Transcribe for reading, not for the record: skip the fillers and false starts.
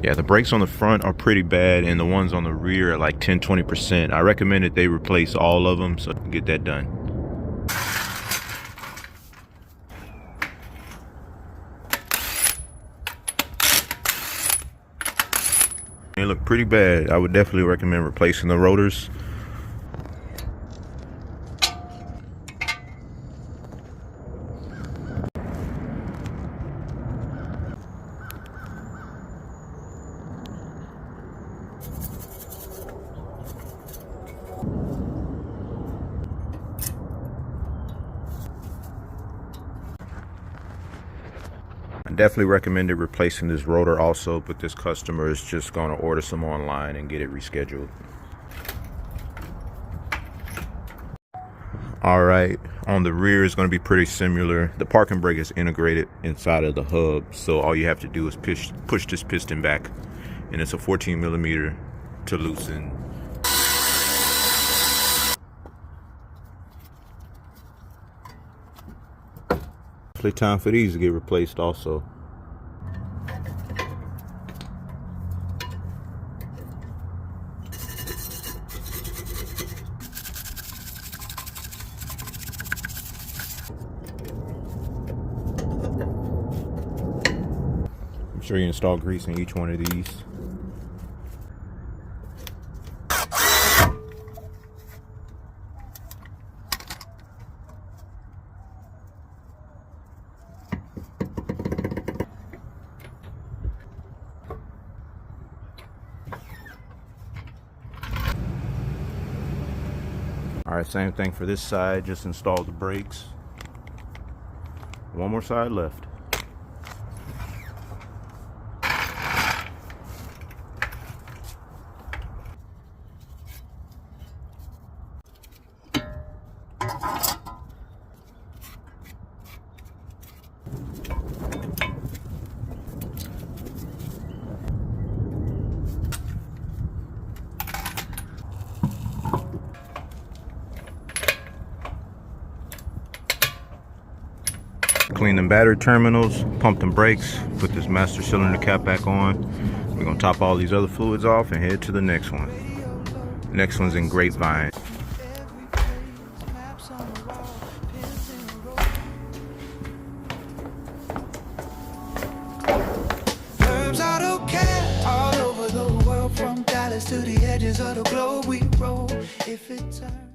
Yeah, the brakes on the front are pretty bad, and the ones on the rear are like 10-20%. I recommend that they replace all of them so I can get that done. They look pretty bad. I would definitely recommend replacing the rotors. I definitely recommended replacing this rotor also, but this customer is just going to order some online and get it rescheduled. All right, on the rear is going to be pretty similar. The parking brake is integrated inside of the hub, so all you have to do is push this piston back, and it's a 14mm to loosen. Definitely time for these to get replaced also. I'm sure you install grease in each one of these. All right, same thing for this side. Just install the brakes. One more side left. Clean them battery terminals, pump them brakes, put this master cylinder cap back on. We're gonna top all these other fluids off and head to the next one. Next one's in Grapevine. HerbzAutoCare, all over the world, from Dallas to the edges of the globe we roll. If it turns